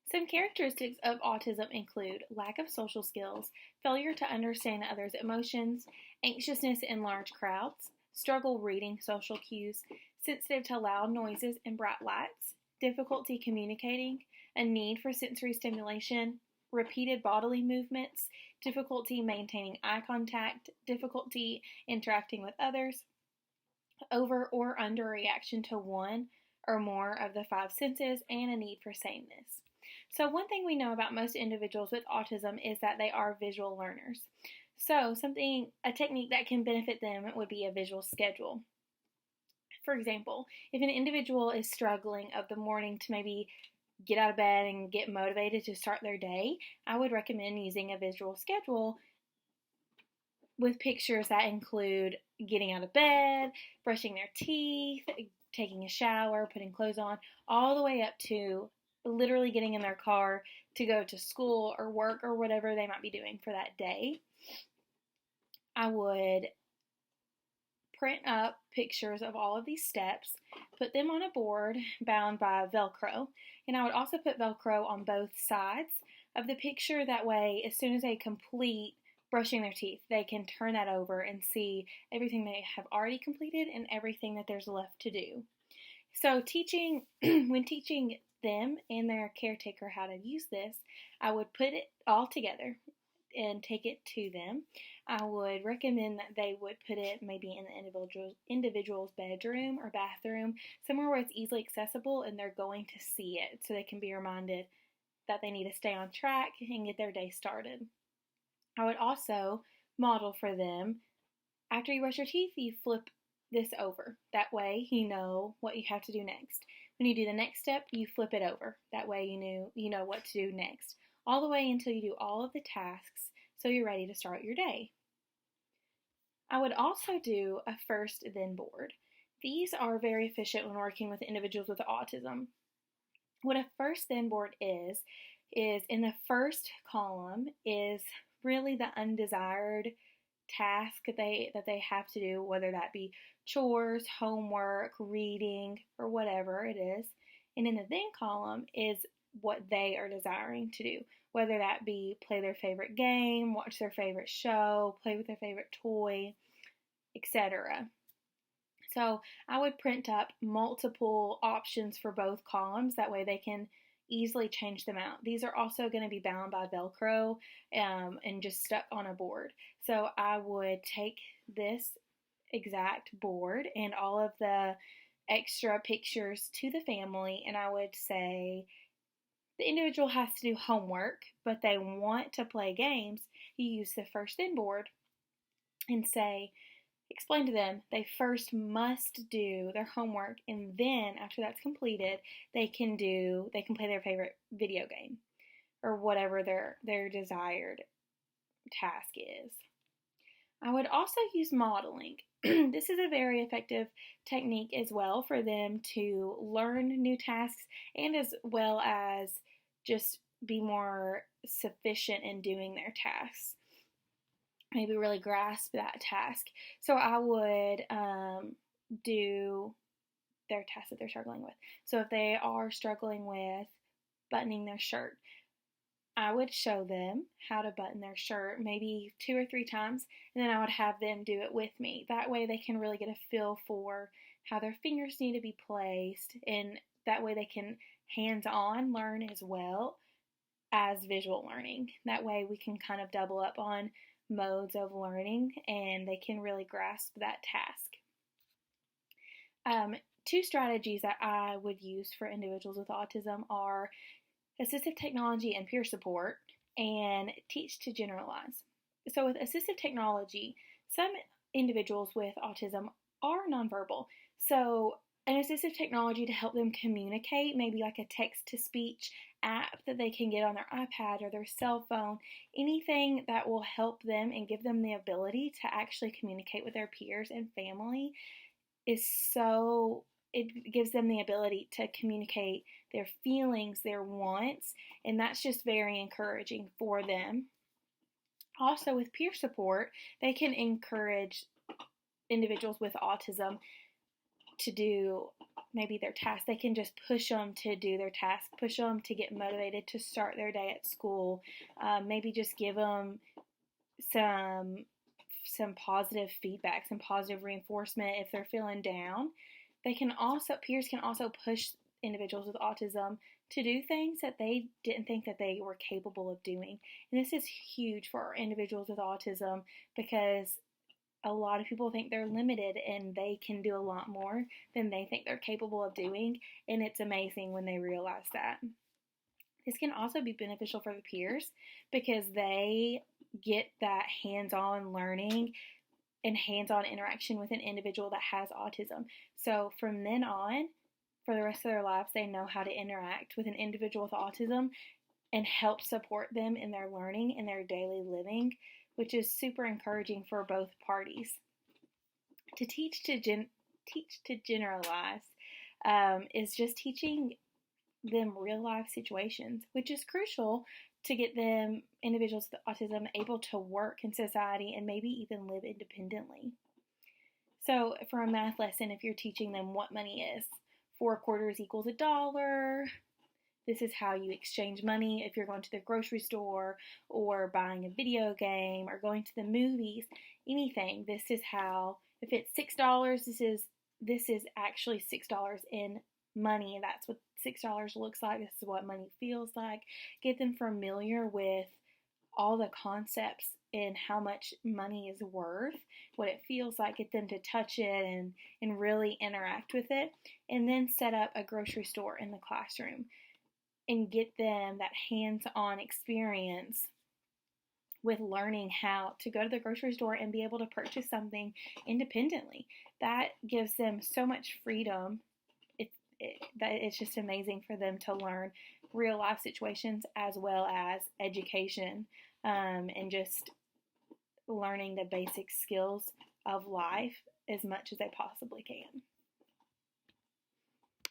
Some characteristics of autism include lack of social skills, failure to understand others' emotions, anxiousness in large crowds, struggle reading social cues, sensitive to loud noises and bright lights, difficulty communicating, a need for sensory stimulation, repeated bodily movements, difficulty maintaining eye contact, difficulty interacting with others, over or under reaction to one or more of the five senses, and a need for sameness. So, one thing we know about most individuals with autism is that they are visual learners. So, a technique that can benefit them would be a visual schedule. For example, if an individual is struggling of the morning to maybe get out of bed and get motivated to start their day, I would recommend using a visual schedule with pictures that include getting out of bed, brushing their teeth, taking a shower, putting clothes on, all the way up to literally getting in their car to go to school or work or whatever they might be doing for that day. I would print up pictures of all of these steps, put them on a board bound by Velcro, and I would also put Velcro on both sides of the picture. That way, as soon as they complete brushing their teeth, they can turn that over and see everything they have already completed and everything that there's left to do. So when teaching them and their caretaker how to use this, I would put it all together and take it to them. I would recommend that they would put it maybe in the individual's bedroom or bathroom, somewhere where it's easily accessible and they're going to see it, so they can be reminded that they need to stay on track and get their day started. I would also model for them, after you brush your teeth, you flip this over. That way you know what you have to do next. When you do the next step, you flip it over. That way you know what to do next. All the way until you do all of the tasks so you're ready to start your day. I would also do a first then board. These are very efficient when working with individuals with autism. What a first then board is in the first column is really the undesired task that they have to do, whether that be chores, homework, reading, or whatever it is. And in the then column is what they are desiring to do, whether that be play their favorite game, watch their favorite show, play with their favorite toy, etc. So I would print up multiple options for both columns. That way they can easily change them out. These are also going to be bound by Velcro and just stuck on a board. So I would take this exact board and all of the extra pictures to the family, and I would say the individual has to do homework, but they want to play games. You use the first then board and explain to them they first must do their homework, and then after that's completed, they can play their favorite video game or whatever their desired task is. I would also use modeling. This is a very effective technique as well for them to learn new tasks and as well as just be more sufficient in doing their tasks. Maybe really grasp that task. So I would do their task that they're struggling with. So if they are struggling with buttoning their shirt, I would show them how to button their shirt maybe 2 or 3 times, and then I would have them do it with me. That way they can really get a feel for how their fingers need to be placed, and that way they can hands-on learn as well as visual learning. That way we can kind of double up on modes of learning and they can really grasp that task. 2 strategies that I would use for individuals with autism are assistive technology and peer support, and teach to generalize. So with assistive technology, some individuals with autism are nonverbal. So an assistive technology to help them communicate, maybe like a text-to-speech app that they can get on their iPad or their cell phone, anything that will help them and give them the ability to actually communicate with their peers and family it gives them the ability to communicate their feelings, their wants, and that's just very encouraging for them. Also, with peer support, they can encourage individuals with autism to do maybe their task. They can just push them to do their task, push them to get motivated to start their day at school. Maybe just give them some positive feedback, some positive reinforcement if they're feeling down. Peers can also push individuals with autism to do things that they didn't think that they were capable of doing. And this is huge for individuals with autism because a lot of people think they're limited and they can do a lot more than they think they're capable of doing, and it's amazing when they realize that. This can also be beneficial for the peers because they get that hands-on learning and hands-on interaction with an individual that has autism. So from then on, for the rest of their lives, they know how to interact with an individual with autism and help support them in their learning and their daily living, which is super encouraging for both parties. To teach to generalize is just teaching them real life situations, which is crucial to get them, individuals with autism, able to work in society and maybe even live independently. So for a math lesson, if you're teaching them what money is, 4 quarters equals $1. This is how you exchange money if you're going to the grocery store or buying a video game or going to the movies, anything. This is how, if it's $6, this is actually $6 in money, and that's what $6 looks like. This is what money feels like. Get them familiar with all the concepts and how much money is worth, what it feels like. Get them to touch it and really interact with it, and then set up a grocery store in the classroom and get them that hands-on experience with learning how to go to the grocery store and be able to purchase something independently. That gives them so much freedom. It's just amazing for them to learn real life situations as well as education, and just learning the basic skills of life as much as they possibly can.